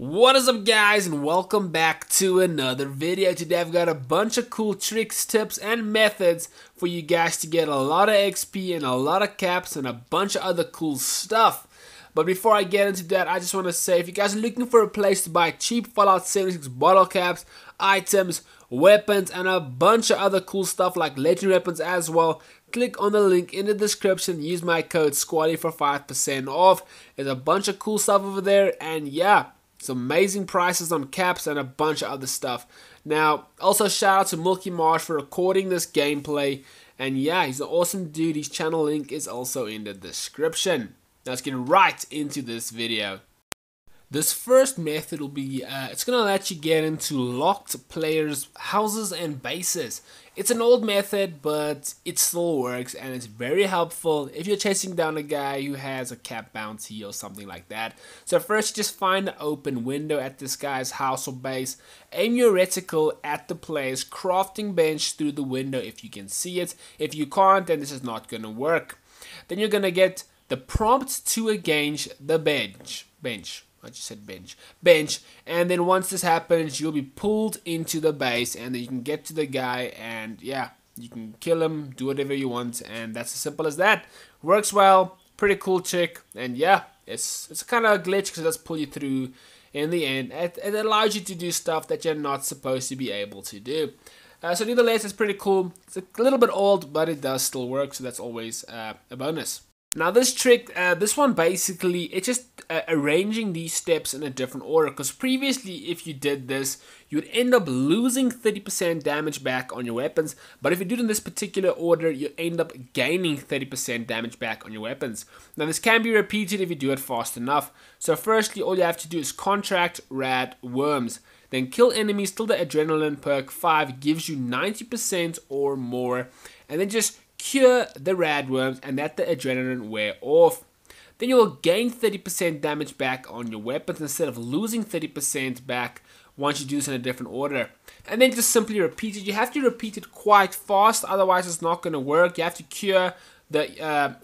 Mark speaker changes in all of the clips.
Speaker 1: What is up, guys, and welcome back to another video. Today I've got a bunch of cool tricks, tips, and methods for you guys to get a lot of XP and a lot of caps and a bunch of other cool stuff. But before I get into that, I just want to say, if you guys are looking for a place to buy cheap Fallout 76 bottle caps, items, weapons, and a bunch of other cool stuff like legendary weapons as well, click on the link in the description. Use my code SQUADDY for 5% off. There's a bunch of cool stuff over there, and yeah, some amazing prices on caps and a bunch of other stuff. Now, also shout out to Milky Marsh for recording this gameplay. And yeah, he's an awesome dude. His channel link is also in the description. Now let's get right into this video. This first method will be, it's going to let you get into locked players' houses and bases. It's an old method, but it still works and it's very helpful if you're chasing down a guy who has a cap bounty or something like that. So first, just find an open window at this guy's house or base. Aim your reticle at the player's crafting bench through the window if you can see it. If you can't, then this is not going to work. Then you're going to get the prompt to engage the bench. I just said bench, and then once this happens, you'll be pulled into the base, and then you can get to the guy, and yeah, you can kill him, do whatever you want, and that's as simple as that. Works well, pretty cool trick, and yeah, it's kind of a glitch because it does pull you through in the end. It allows you to do stuff that you're not supposed to be able to do. So nevertheless, it's pretty cool. It's a little bit old, but it does still work, so that's always a bonus. Now this trick, this one basically, it's just arranging these steps in a different order, because previously if you did this, you would end up losing 30% damage back on your weapons, but if you do it in this particular order, you end up gaining 30% damage back on your weapons. Now this can be repeated if you do it fast enough. So firstly, all you have to do is contract rad worms. Then kill enemies till the adrenaline perk 5 gives you 90% or more, and then just cure the radworms and let the adrenaline wear off. Then you will gain 30% damage back on your weapons instead of losing 30% back once you do this in a different order. And then just simply repeat it. You have to repeat it quite fast, otherwise it's not going to work. You have to cure the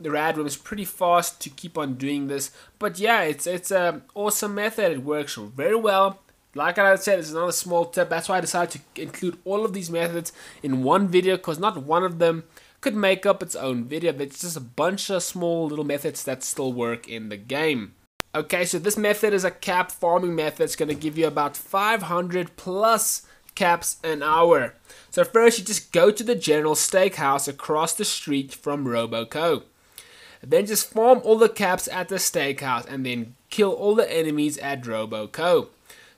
Speaker 1: radworms pretty fast to keep on doing this. But yeah, it's an awesome method. It works very well. Like I said, it's another small tip. That's why I decided to include all of these methods in one video, because not one of them could make up its own video. It's just a bunch of small little methods that still work in the game. Okay, so this method is a cap farming method. It's going to give you about 500 plus caps an hour. So first, you just go to the general steakhouse across the street from Roboco. Then just farm all the caps at the steakhouse and then kill all the enemies at Roboco.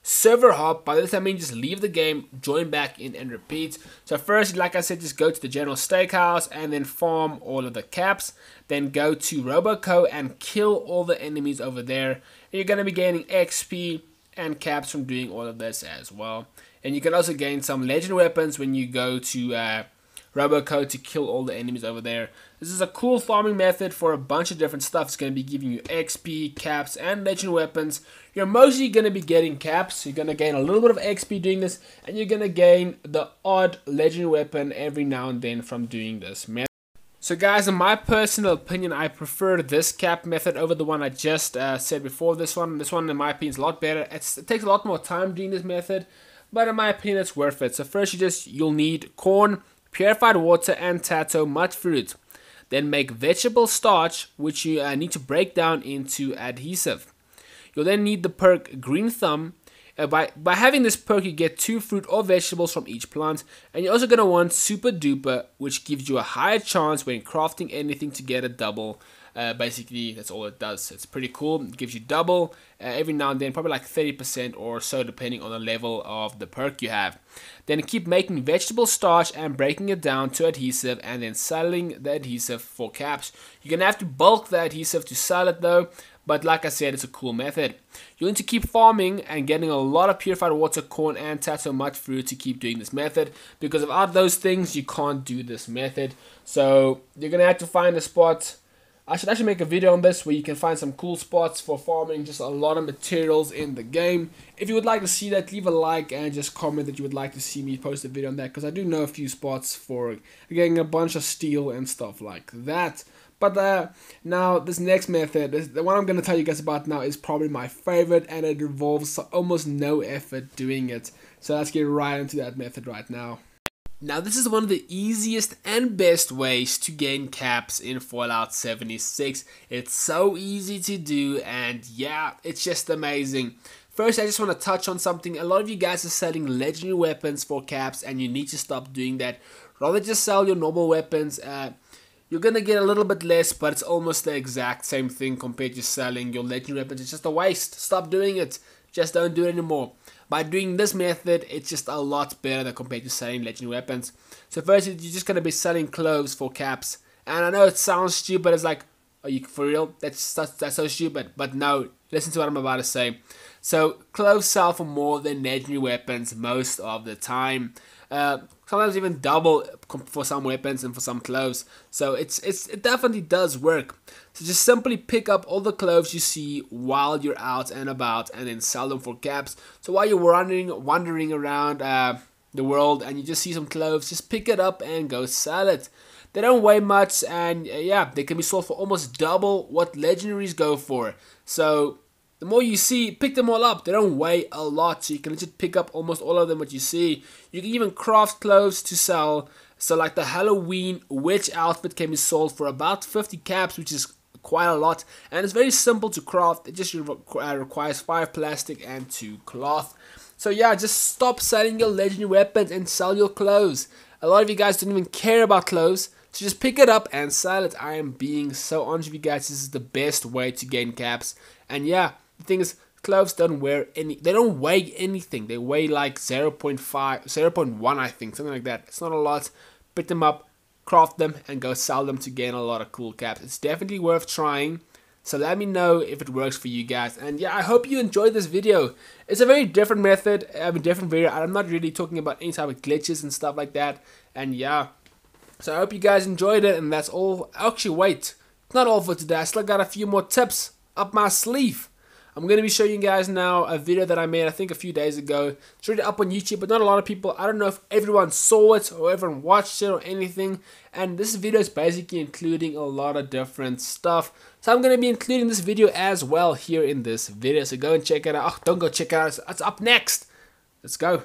Speaker 1: Server hop, by this I mean just leave the game, join back in and repeat. So first, like I said, just go to the general steakhouse and then farm all of the caps. Then go to Roboco and kill all the enemies over there. And you're going to be gaining XP and caps from doing all of this as well. And you can also gain some legend weapons when you go to Roboco to kill all the enemies over there. This is a cool farming method for a bunch of different stuff. It's going to be giving you XP, caps, and legend weapons. You're mostly going to be getting caps. You're going to gain a little bit of XP doing this, and you're going to gain the odd legend weapon every now and then from doing this method. So guys, in my personal opinion, I prefer this cap method over the one I just said before. This one in my opinion is a lot better. It takes a lot more time doing this method, but in my opinion it's worth it. So first, you'll need corn, purified water, and tato mud fruit. Then make vegetable starch, which you need to break down into adhesive. You'll then need the perk green thumb. By having this perk, you get 2 fruit or vegetables from each plant. And you're also going to want super duper, which gives you a higher chance when crafting anything to get a double. Basically, that's all it does. It's pretty cool. It gives you double every now and then, probably like 30% or so, depending on the level of the perk you have. Then keep making vegetable starch and breaking it down to adhesive, and then selling the adhesive for caps. You're going to have to bulk the adhesive to sell it though, but like I said, it's a cool method. You'll need to keep farming and getting a lot of purified water, corn, and tato mud fruit to keep doing this method, because without those things, you can't do this method. So you're going to have to find a spot. I should actually make a video on this where you can find some cool spots for farming just a lot of materials in the game. If you would like to see that, leave a like and just comment that you would like to see me post a video on that, because I do know a few spots for getting a bunch of steel and stuff like that. But now this next method, the one I'm going to tell you guys about now, is probably my favorite, and it involves almost no effort doing it. So let's get right into that method right now. Now this is one of the easiest and best ways to gain caps in Fallout 76. It's so easy to do, and yeah, it's just amazing. First, I just want to touch on something. A lot of you guys are selling legendary weapons for caps, and you need to stop doing that. Rather just sell your normal weapons. You're gonna get a little bit less, but it's almost the exact same thing compared to selling your legendary weapons. It's just a waste. Stop doing it. Just don't do it anymore. By doing this method, it's just a lot better than compared to selling legendary weapons. So first, you're just gonna be selling cloves for caps. And I know it sounds stupid. It's like, are you for real? That's so stupid. But no, listen to what I'm about to say. So cloves sell for more than legendary weapons most of the time. Sometimes even double for some weapons and for some cloves. So it definitely does work. So just simply pick up all the cloves you see while you're out and about, and then sell them for caps. So while you're wandering around the world and you just see some cloves, just pick it up and go sell it. They don't weigh much, and yeah, they can be sold for almost double what legendaries go for. So the more you see, pick them all up. They don't weigh a lot, so you can just pick up almost all of them what you see. You can even craft clothes to sell. So like the Halloween witch outfit can be sold for about 50 caps, which is quite a lot. And it's very simple to craft. It just requires 5 plastic and 2 cloth. So yeah, just stop selling your legendary weapons and sell your clothes. A lot of you guys don't even care about clothes, so just pick it up and sell it. I am being so honest with you guys. This is the best way to gain caps. And yeah, the thing is, cloves don't weigh anything. They weigh like 0.5, 0.1, I think, something like that. It's not a lot. Pick them up, craft them, and go sell them to gain a lot of cool caps. It's definitely worth trying. So let me know if it works for you guys. And yeah, I hope you enjoyed this video. It's a very different method, a different video. I'm not really talking about any type of glitches and stuff like that. And yeah, so I hope you guys enjoyed it. And that's all. Actually, wait, it's not all for today. I still got a few more tips up my sleeve. I'm going to be showing you guys now a video that I made, I think, a few days ago. It's already up on YouTube, but not a lot of people. I don't know if everyone saw it or everyone watched it or anything. And this video is basically including a lot of different stuff. So I'm going to be including this video as well here in this video. So go and check it out. Oh, don't go check it out. It's up next. Let's go.